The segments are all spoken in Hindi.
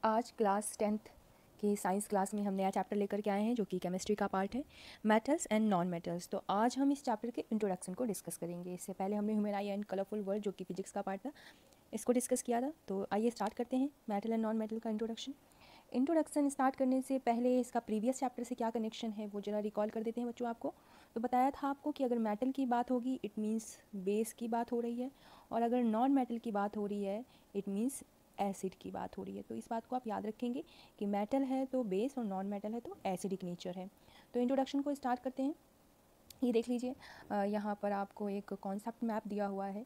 आज क्लास 10th की साइंस क्लास में हम नया चैप्टर लेकर के आए हैं जो कि केमिस्ट्री का पार्ट है, मेटल्स एंड नॉन मेटल्स। तो आज हम इस चैप्टर के इंट्रोडक्शन को डिस्कस करेंगे। इससे पहले हमने human I and colourful world जो कि फिजिक्स का पार्ट था, इसको डिस्कस किया था। तो आइए स्टार्ट करते हैं मेटल एंड नॉन मेटल का इंट्रोडक्शन स्टार्ट करने से पहले इसका प्रीवियस चैप्टर से क्या कनेक्शन है वो ज़रा रिकॉल कर देते हैं बच्चों आपको। तो बताया था आपको कि अगर मेटल की बात होगी इट मीन्स बेस की बात हो रही है, और अगर नॉन मेटल की बात हो रही है इट मीन्स एसिड की बात हो रही है। तो इस बात को आप याद रखेंगे कि मेटल है तो बेस और नॉन मेटल है तो एसिडिक नेचर है। तो इंट्रोडक्शन को स्टार्ट करते हैं। ये देख लीजिए, यहाँ पर आपको एक कॉन्सेप्ट मैप दिया हुआ है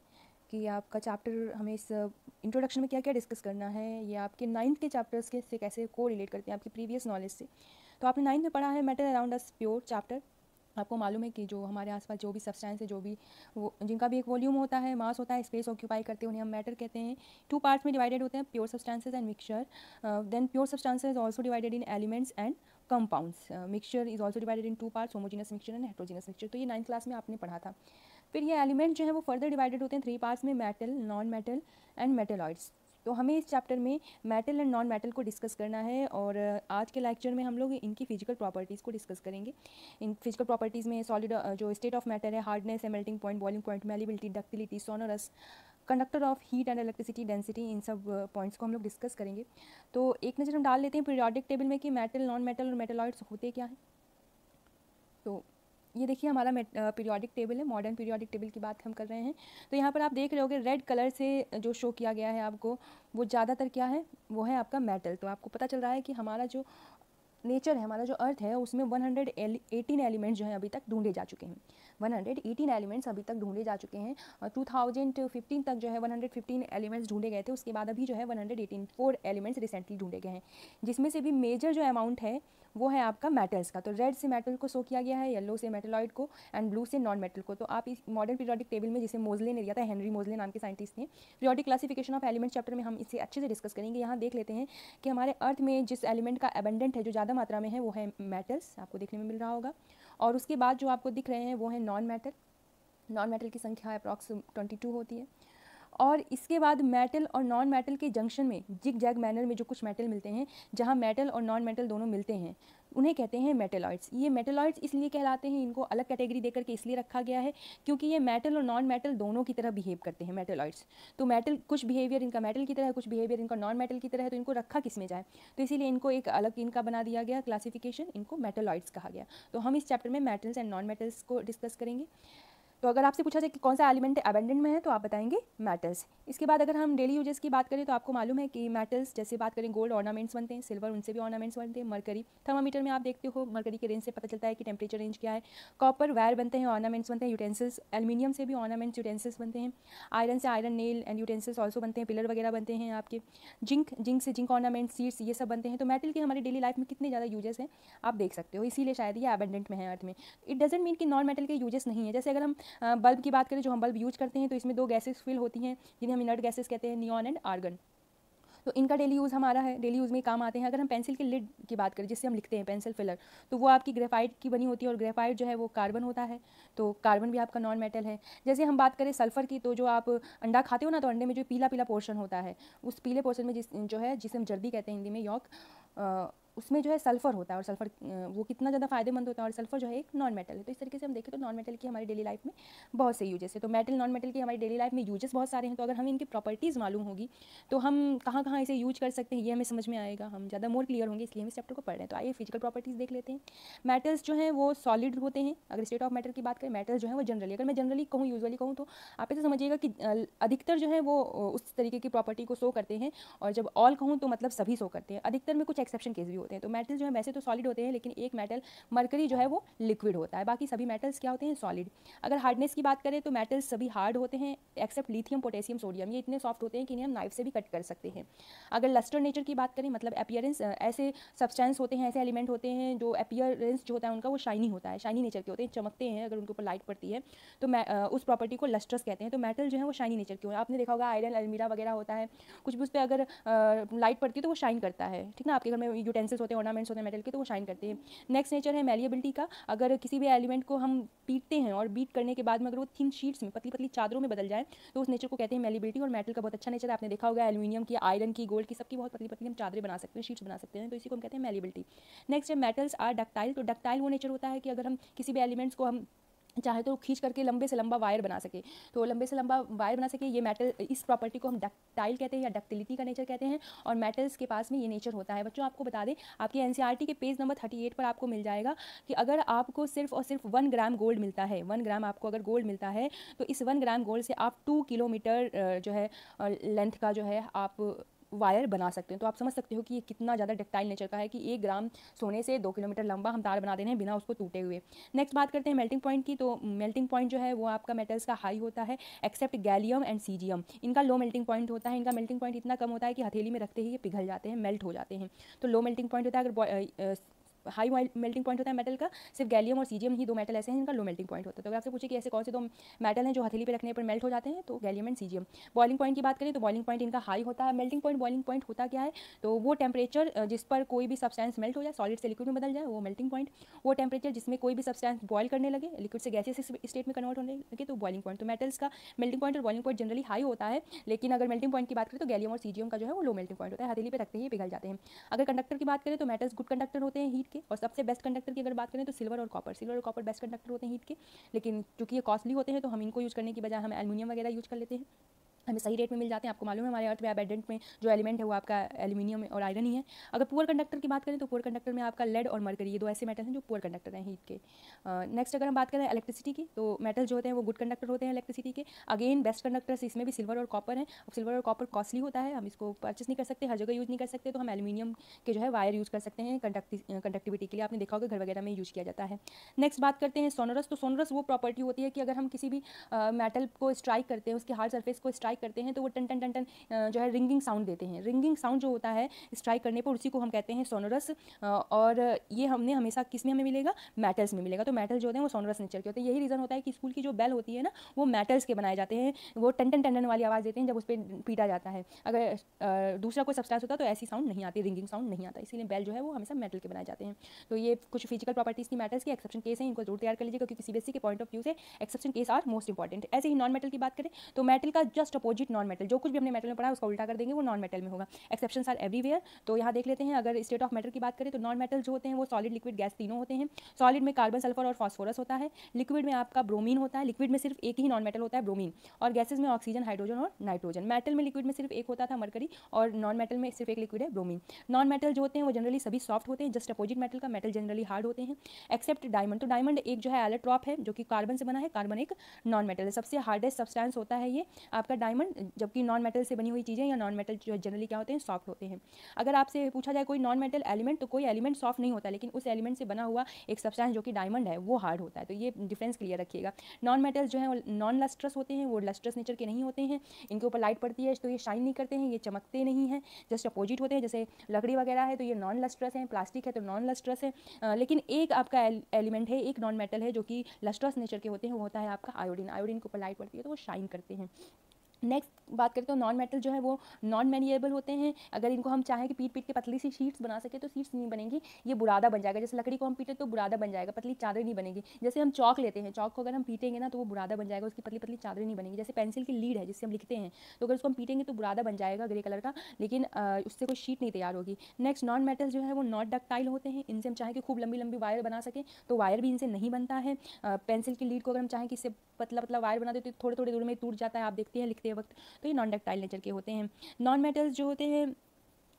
कि आपका चैप्टर हमें इस इंट्रोडक्शन में क्या क्या डिस्कस करना है। ये आपके 9th के चैप्टर्स के से कैसे को रिलेट करते हैं आपकी प्रीवियस नॉलेज से। तो आपने 9th में पढ़ा है metal around us pure chapter. आपको मालूम है कि जो हमारे आसपास जो भी सब्सटेंस है, जो भी वो जिनका भी एक वॉल्यूम होता है, मास होता है, स्पेस ऑक्यूपाई करते हैं, उन्हें हम मैटर कहते हैं। 2 पार्ट्स में डिवाइडेड होते हैं, pure substances and mixture. Then pure substances also divided in elements and compounds. Mixture is also divided in 2 parts, homogeneous mixture and heterogeneous mixture. तो ये 9th क्लास में आपने पढ़ा था। फिर ये एलिमेंट जो है वो फर्दर डिवाइडेड होते हैं 3 पार्ट्स में, metal, non metal and metalloids. तो हमें इस चैप्टर में मेटल एंड नॉन मेटल को डिस्कस करना है, और आज के लेक्चर में हम लोग इनकी फिजिकल प्रॉपर्टीज़ को डिस्कस करेंगे। इन फिजिकल प्रॉपर्टीज़ में सॉलिड जो स्टेट ऑफ मैटर है, हार्डनेस है, melting point, boiling point, malleability, ductility, sonorous, conductor of heat and electricity, density, इन सब पॉइंट्स को हम लोग डिस्कस करेंगे। तो एक नज़र हम डाल लेते हैं पीरियोडिक टेबल में कि मेटल, नॉन मेटल और मेटेलॉइड्स होते क्या हैं। तो ये देखिए हमारा पीरियोडिक टेबल है, मॉडर्न पीरियोडिक टेबल की बात हम कर रहे हैं। तो यहाँ पर आप देख रहे होगे रेड कलर से जो शो किया गया है आपको, वो ज़्यादातर क्या है, वो है आपका मेटल। तो आपको पता चल रहा है कि हमारा जो नेचर है, हमारा जो अर्थ है, उसमें 118 एलिमेंट्स जो हैं अभी तक ढूंढे जा चुके हैं। 118 एलिमेंट्स अभी तक ढूंढे जा चुके हैं, और 2015 तक जो है 115 एलिमेंट्स ढूंढे गए थे। उसके बाद अभी जो है 4 एलिमेंट्स रिसेंटली ढूंढे गए हैं, जिसमें से भी मेजर जो अमाउंट है वो है आपका मेटल्स का। तो रेड से मेटल को शो किया गया है, येलो से मेटेलॉइड को, एंड ब्लू से नॉन मेटल को। तो आप इस मॉडर्न पीरियोडिक टेबल में, जिसे मोजले ने दिया था, हेनरी मोजले नाम के साइंटिस्ट ने, periodic classification of element chapter में हम इसे अच्छे से डिस्कस करेंगे। यहाँ देख लेते हैं कि हमारे अर्थ में जिस एलिमेंट का एबंडेंट है, जो ज़्यादा मात्रा में है, वो है मेटल्स, आपको देखने में मिल रहा होगा। और उसके बाद जो आपको दिख रहे हैं वो है नॉन मेटल। नॉन मेटल की संख्या अप्रॉक्स 22 होती है। और इसके बाद मेटल और नॉन मेटल के जंक्शन में जिग जैग मैनर में जो कुछ मेटल मिलते हैं, जहाँ मेटल और नॉन मेटल दोनों मिलते हैं, उन्हें कहते हैं मेटेलॉइड्स। ये मेटेलॉइड्स इसलिए कहलाते हैं, इनको अलग कैटेगरी देकर के इसलिए रखा गया है क्योंकि ये मेटल और नॉन मेटल दोनों की तरह बिहेव करते हैं, मेटेलॉइड्स। तो मेटल कुछ बिहेवियर इनका मेटल की तरह है, कुछ बिहेवियर इनका नॉन मेटल की तरह है, तो इनको रखा किस में जाए, तो इसीलिए इनको एक अलग इनका बना दिया गया क्लासिफिकेशन, इनको मेटेलॉइड्स कहा गया। तो हम इस चैप्टर में मेटल्स एंड नॉन मेटल्स को डिस्कस करेंगे। तो अगर आपसे पूछा जाए कि कौन सा एलिमेंट एबंडेंट में है, तो आप बताएंगे मेटल्स। इसके बाद अगर हम डेली यूजेस की बात करें तो आपको मालूम है कि मेटल्स, जैसे बात करें, गोल्ड ऑर्नामेंट्स बनते हैं, सिल्वर उनसे भी ऑर्नामेंट्स बनते हैं, मरकरी थर्मामीटर में आप देखते हो, मरकरी के रेंज से पता चलता है कि टेम्परेचर रेंज क्या है। कॉपर वायर बनते हैं, ऑर्नामेंट्स बनते हैं, यूटेंसिल्स, एल्यूमिनियम से भी ऑर्नामेंट्स, यूटेंसिल्स बनते हैं। आयरन से iron nail and utensils also बनते हैं, पिलर वगैरह बनते हैं आपके। जिंक से जिंक ऑर्नामेंट्स, सीड्स, ये सब बनते हैं। तो मेटल के हमारी डेली लाइफ में कितने ज़्यादा यूजेस हैं आप देख सकते हो, इसीलिए शायद ये एबंडेंट में है अर्थ में। इट डजेंट मीन कि नॉन मेटल के यूजेस नहीं है। जैसे अगर हम बल्ब की बात करें, जो हम बल्ब यूज करते हैं, तो इसमें 2 गैसेस फिल होती हैं जिन्हें हम इनर्ट गैसेस कहते हैं, नियॉन एंड आर्गन। तो इनका डेली यूज़ हमारा है, डेली यूज़ में काम आते हैं। अगर हम पेंसिल के लिड की बात करें, जिससे हम लिखते हैं, पेंसिल फिलर, तो वो आपकी ग्रेफाइट की बनी होती है, और ग्रेफाइट जो है वो कार्बन होता है, तो कार्बन भी आपका नॉन मेटल है। जैसे हम बात करें सल्फर की, तो जो आप अंडा खाते हो ना, तो अंडे में जो पीला पीला पोर्शन होता है, उस पीले पोर्शन में जो है, जिसे हम जर्दी कहते हैं हिंदी में, यॉक, उसमें जो है सल्फर होता है, और सल्फर वो कितना ज़्यादा फायदेमंद होता है, और सल्फर जो है एक नॉन मेटल है। तो इस तरीके से हम देखें तो नॉन मेटल की हमारी डेली लाइफ में बहुत से यूजेस है। तो मेटल, नॉन मेटल की हमारी डेली लाइफ में यूजेस बहुत सारे हैं। तो अगर हमें इनकी प्रॉपर्टीज़ मालूम होगी तो हम कहाँ कहाँ इसे यूज कर सकते हैं, ये हमें समझ में आएगा, हम ज़्यादा मोर क्लियर होंगे, इसलिए हम इस चैप्टर को पढ़ रहे हैं। तो आइए फिजिकल प्रॉपर्टीज़ देख लेते हैं। मेटल्स जो हैं वो सॉलिड होते हैं। अगर स्टेट ऑफ मैटर की बात करें, मेटल्स जो है वो जनरली, अगर मैं जनरली कहूँ, यूजुअली कहूँ, तो आप इसे समझिएगा कि अधिकतर जो है वो उस तरीके की प्रॉपर्टी को शो करते हैं, और जब ऑल कहूँ तो मतलब सभी शो करते हैं। अधिकतर में कुछ एक्सेप्शन केस भी होते हैं। तो मेटल जो है वैसे तो सॉलिड होते हैं, लेकिन एक मेटल मरकरी जो है वो लिक्विड होता है, बाकी सभी मेटल्स क्या होते हैं, सॉलिड। अगर हार्डनेस की बात करें तो मेटल्स सभी हार्ड होते हैं एक्सेप्ट लिथियम, पोटेशियम, सोडियम, ये इतने सॉफ्ट होते हैं कि इन्हें हम नाइफ से भी कट कर सकते हैं। अगर लस्टर नेचर की बात करें, मतलब अपीयरेंस, ऐसे सब्सटेंस होते हैं, ऐसे एलिमेंट होते हैं जो अपीयरेंस जो होता है उनका वो शाइनी होता है, शाइनी नेचर के होते हैं, चमकते हैं अगर उनके ऊपर लाइट पड़ती है, तो उस प्रॉपर्टी को लस्ट्रस कहते हैं। तो मेटल जो है वो शाइनी नेचर के होते हैं। आपने देखा होगा आयरन, अलमीरा वगैरह होता है, कुछ भी उस पर अगर लाइट पड़ती है तो वो शाइन करता है, ठीक ना। आपके घर में यूटेंसिल्स पीसेस होते हैं, ऑर्नामेंट्स होते हैं मेटल के, तो वो शाइन करते हैं। नेक्स्ट नेचर है मैलिएबिलिटी का। अगर किसी भी एलिमेंट को हम पीटते हैं और बीट करने के बाद में अगर वो थिन शीट्स में, पतली पतली चादरों में बदल जाए, तो उस नेचर को कहते हैं मैलिएबिलिटी। और मेटल का बहुत अच्छा नेचर है, आपने देखा होगा एल्यूमिनियम की, आयरन की, गोल्ड की, सबकी बहुत पतली पतली हम चादरें बना सकते हैं, शीट्स बना सकते हैं, तो इसी को हम कहते हैं मैलिएबिलिटी। नेक्स्ट है मेटल्स आर डक्टाइल। तो डक्टाइल वो नेचर होता है कि अगर हम किसी भी एलिमेंट्स को हम चाहे तो खींच करके लंबे से लंबा वायर बना सके, तो लंबे से लंबा वायर बना सके, ये मेटल, इस प्रॉपर्टी को हम डक्टाइल कहते हैं या डक्टिलिटी का नेचर कहते हैं। और मेटल्स के पास में ये नेचर होता है। बच्चों आपको बता दें, आपके एनसीईआरटी के पेज नंबर 38 पर आपको मिल जाएगा कि अगर आपको सिर्फ और सिर्फ 1 ग्राम गोल्ड मिलता है, 1 ग्राम आपको अगर गोल्ड मिलता है, तो इस 1 ग्राम गोल्ड से आप 2 किलोमीटर जो है लेंथ का जो है आप वायर बना सकते हैं। तो आप समझ सकते हो कि ये कितना ज़्यादा डक्टाइल नेचर का है कि 1 ग्राम सोने से 2 किलोमीटर लंबा हम तार बना देने हैं बिना उसको टूटे हुए। नेक्स्ट बात करते हैं मेल्टिंग पॉइंट की। तो मेल्टिंग पॉइंट जो है वो आपका मेटल्स का हाई होता है, एक्सेप्ट गैलियम एंड सीजियम, इनका लो मेल्टिंग पॉइंट होता है। इनका मेल्टिंग पॉइंट इतना कम होता है कि हथेली में रखते ही ये पिघल जाते हैं, मेल्ट हो जाते हैं। तो लो मेल्टिंग पॉइंट होता है। अगर हाई मेल्टिंग पॉइंट होता है मेटल का, सिर्फ गैलियम और सीजियम ही 2 मेटल ऐसे हैं जिनका लो मेल्टिंग पॉइंट होता है। तो अगर आपसे पूछे कि ऐसे कौन से 2 मेटल हैं जो हथेली पे रखने पर मेल्ट हो जाते हैं, तो gallium and caesium. Boiling point की बात करें तो बॉइलिंग पॉइंट इनका हाई होता है। मेल्टिंग पॉइंट, बॉइलिंग पॉइंट होता क्या है, तो वो टेम्परेचर जिस पर कोई भी सब्सटेंस मेल्ट हो जाए, सॉलिड से लिक्विड में बदल जाए, वो मेल्टिंग पॉइंट। वो टेम्परेचर जिसमें कोई भी सब्सटेंस बॉयल करने लगे, लिक्विड से गैसियस स्टेट में कन्वर्ट होने लगे, तो बॉइलिंग पॉइंट। तो मेटल्स का मेल्टिंग पॉइंट और बॉइलिंग पॉइंट जनरली हाई होता है, लेकिन अगर मेल्टिंग पॉइंट की बात करें तो गैलियम और सीजियम का जो है वो लो मेल्टिंग पॉइंट होता है, हथेली पे रखते ही पिघल जाते हैं। अगर कंडक्टर की बात करें तो मेटल्स गुड कंडक्टर होते हैं हीट के, और सबसे बेस्ट कंडक्टर की अगर बात करें तो सिल्वर और कॉपर। सिल्वर और कॉपर बेस्ट कंडक्टर होते हैं हीट के, लेकिन क्योंकि ये कॉस्टली होते हैं तो हम इनको यूज़ करने की बजाय हम एल्यूमिनियम वगैरह यूज़ कर लेते हैं, हमें सही रेट में मिल जाते हैं। आपको मालूम है हमारे अर्थ में एबेंडेंट में जो एलिमेंट है वो आपका एल्यूमिनियम और आयरन ही है। अगर पुअर कंडक्टर की बात करें तो पुअर कंडक्टर में आपका लेड और मरकरी, ये 2 ऐसे मेटल हैं जो पुअर कंडक्टर हैं हीट के। नेक्स्ट अगर हम बात करें इलेक्ट्रिसिटी की, तो मेटल जो होते हैं वो गुड कंडक्टर होते हैं इलेक्ट्रिसिटी के। अगेन बेस्ट कंडक्टर्स इसमें भी सिल्वर और कॉपर हैं। अब सिल्वर और कॉपर कॉस्टली होता है, हम इसको परचेस नहीं कर सकते, हर जगह यूज़ नहीं कर सकते, तो हम एल्यूमिनियम के जो है वायर यूज़ कर सकते हैं कंडक्टिविटी के लिए। आपने देखा होगा घर वगैरह में यूज़ किया जाता है। नेक्स्ट बात करते हैं सोनरस। तो सोनरस वो प्रॉपर्टी होती है कि अगर हम किसी भी मेटल को स्ट्राइक करते हैं, उसके हार्ड सरफेस को स्ट्राइक करते हैं, तो वो टन टन टन टन जो है रिंगिंग साउंड देते हैं। रिंगिंग साउंड जो होता है स्ट्राइक करने पर, उसी को हम कहते हैं सोनरस। और ये हमने हमेशा किस में हमें मिलेगा, मेटल्स में मिलेगा। तो मेटल जो होते हैं वो सोनरस नेचर के होते हैं। यही रीज़न होता है कि स्कूल की जो बेल होती है ना, वो मेटल्स के बनाए जाते हैं, वो टन टन टन वाली आवाज़ देते हैं जब उस पर पीटा जाता है। अगर दूसरा कोई सब्सटेंस होता तो ऐसी साउंड नहीं आती, रिंगिंग साउंड नहीं आता, इसीलिए बेल जो है वो हमेशा मेटल के बनाए जाते हैं। तो ये कुछ फिजिकल प्रॉपर्टीज़ की मेटल्स की एक्सेप्शन केस हैं, इनको जरूर तैयार कर लीजिएगा क्योंकि सीबीएसई के पॉइंट ऑफ व्यू से exception case are most important. ऐसे ही नॉन मेटल की बात करें तो मेटल का जस्ट अपोजिट नॉन मेटल, जो कुछ भी हमने मेटल में पढ़ा उसका उल्टा कर देंगे, वो नॉन मेटल में होगा। Exceptions are everywhere. तो यहाँ देख लेते हैं, अगर स्टेट ऑफ मैटर की बात करें तो नॉन मेटल जो होते हैं वो सॉलिड, लिक्विड, गैस तीनों होते हैं। सॉलिड में कार्बन, सल्फर और फास्फोरस होता है। लिक्विड में आपका ब्रोमीन होता है। लिक्विड में सिर्फ एक ही नॉन मेटल होता है, ब्रोमीन। और गैसेज में ऑक्सीजन, हाइड्रोजन और नाइट्रोजन। मेटल में लिक्विड में सिर्फ एक होता था, मरकरी, और नॉन मेटल में सिर्फ एक लिक्विड है, ब्रोमीन। नॉन मेटल जो होते हैं वो जनरली सभी सॉफ्ट होते हैं, जस्ट अपोजिट मेटल का। मेटल जनरली हार्ड होते हैं, एक्सेप्ट डायमंड। तो डायमंड एक जो है एलोट्रॉप है जो कि कार्बन से बना है, कार्बन एक नॉन मेटल है। सबसे हार्डेस्ट सब्सटेंस होता है ये आपका डायमंड, जबकि नॉन मेटल से बनी हुई चीज़ें या नॉन मेटल जो जनरली क्या होते हैं, सॉफ्ट होते हैं। अगर आपसे पूछा जाए कोई नॉन मेटल एलिमेंट, तो कोई एलिमेंट सॉफ्ट नहीं होता, लेकिन उस एलिमेंट से बना हुआ एक सब्सटेंस जो कि डायमंड है वो हार्ड होता है। तो ये डिफरेंस क्लियर रखिएगा। नॉन मेटल्स जो है नॉन लस्ट्रस होते हैं, वो लस्ट्रस नेचर के नहीं होते हैं। इनके ऊपर लाइट पड़ती है तो ये शाइन नहीं करते हैं, ये चमकते नहीं हैं, जस्ट अपोजिट होते हैं। जैसे लकड़ी वगैरह है तो ये नॉन लस्ट्रस है, प्लास्टिक है तो नॉन लस्ट्रस है। लेकिन एक आपका एलिमेंट है, एक नॉन मेटल है जो कि लस्ट्रस नेचर के होते हैं, वो होता है आपका आयोडीन। आयोडीन के ऊपर लाइट पड़ती है तो वो शाइन करते हैं। नेक्स्ट बात करें तो नॉन मेटल जो है वो नॉन मैनिएबल होते हैं। अगर इनको हम चाहें कि पीट पीट के पतली सी शीट्स बना सके तो शीट्स नहीं बनेंगी, ये बुरादा बन जाएगा। जैसे लकड़ी को हम पीटे तो बुरादा बन जाएगा, पतली चादर नहीं बनेगी। जैसे हम चौक लेते हैं, चौक को अगर हम पीटेंगे ना तो वो बुरादा बन जाएगा, उसकी पतली पतली चादर नहीं बनेगी। जैसे पेंसिल की लीड है जिससे हम लिखते हैं, तो अगर उसको हम पीटेंगे तो बुरादा बन जाएगा ग्रे कलर का, लेकिन उससे कोई शीट नहीं तैयार होगी। नेक्स्ट नॉन मेटल जो है वो नॉट डक्टाइल होते हैं। इनसे हम चाहें कि खूब लंबी लंबी वायर बना सकें तो वायर भी इनसे नहीं बनता है। पेंसिल की लीड को अगर हम चाहें कि इससे पतला पतला वायर बना देते तो थोड़े थोड़े दूर में टूट जाता है, आप देखते हैं लिखते वक्त। तो ये नॉन डक्टाइल नेचर के होते हैं। नॉन मेटल्स जो होते हैं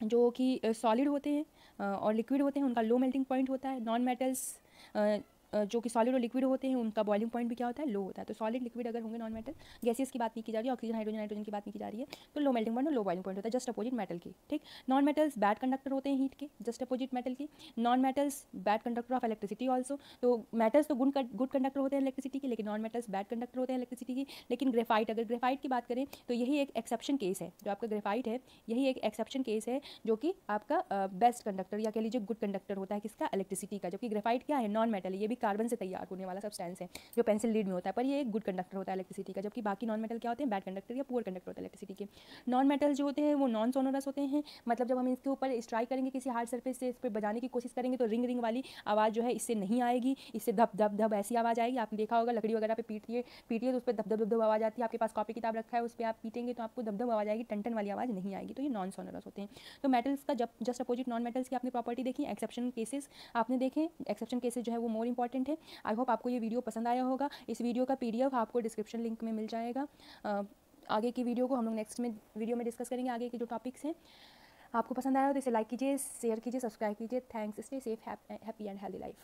जो कि सॉलिड होते हैं और लिक्विड होते हैं, उनका लो मेल्टिंग पॉइंट होता है। नॉन मेटल्स जो कि सॉलिड और लिक्विड होते हैं उनका बॉइलिंग पॉइंट भी क्या होता है, लो होता है। तो सॉलिड लिक्विड अगर होंगे नॉन मेटल, गैसेस की बात नहीं की जा रही है, ऑक्सीजन हाइड्रोजन नाइट्रोजन की बात नहीं की जा रही है, तो लो मेल्टिंग पॉइंट और लो बॉइलिंग पॉइंट होता है, जस्ट अपोजिट मेटल की। ठीक, नॉन मेटल्स बैड कंडक्टर होते हैं हीट के, जस्ट अपोजिट मेटल की। Non metals bad conductor of electricity also. तो मेटल्स तो गुड कंडक्टर होते हैं इलेक्ट्रिसिटी के, लेकिन नॉन मेटल्स बैड कंडक्टर होते हैं इलेक्ट्रिसिटी की। लेकिन ग्रेफाइट, अगर ग्रेफाइट की बात करें तो यही एक एक्सेप्शन केस है, जो आपका ग्रेफाइट है यही एक एक्सेप्शन केस है जो कि आपका बेस्ट कंडक्टर या कह लीजिए गुड कंडक्टर होता है किसका, इलेक्ट्रिसिटी का। जबकि ग्रेफाइट क्या है, नॉन मेटल है, ये भी एक कार्बन से तैयार होने वाला सब्सटेंस है जो पेंसिल लीड में होता है, पर ये एक गुड कंडक्टर होता है इलेक्ट्रिसिटी का, जबकि बाकी नॉन मेटल क्या होते हैं, बैड कंडक्टर या पुअर कंडक्टर होता है इलेक्ट्रिसिटी के। नॉन मेटल जो होते हैं वो नॉन सोनोरस होते हैं, मतलब जब हम इसके ऊपर स्ट्राइक करेंगे किसी हार्ड सरफेस से, इस पर बजाने की कोशिश करेंगे तो रिंग रिंग वाली आवाज़ जो है इससे नहीं आएगी, इससे धप धप धप ऐसी आवाज़ आएगी। आपने देखा होगा लकड़ी वगैरह पे पीटिए तो उस पर धप धप धप आवाज़ आती है। आपके पास कॉपी किताब रखा है, उस पर आप पीटेंगे तो आपको धप धप आवाज़ आएगी, टन टन वाली आवाज़ नहीं आएगी। तो ये नॉन सोनोरस होते हैं। तो मेटल्स का जब जस्ट अपोजिट नॉन मेटल्स की आपने प्रॉपर्टी देखी, एक्सेप्शन केसेस आपने देखें, एक्सेप्शन केसेस जो है वो मोर इंपॉर्टेंट है। आई होप आपको ये वीडियो पसंद आया होगा। इस वीडियो का PDF आपको डिस्क्रिप्शन लिंक में मिल जाएगा। आगे की वीडियो को हम लोग नेक्स्ट में वीडियो में डिस्कस करेंगे, आगे के जो टॉपिक्स हैं। आपको पसंद आया हो तो इसे लाइक कीजिए, शेयर कीजिए, सब्सक्राइब कीजिए। Thanks, stay safe, happy and healthy life.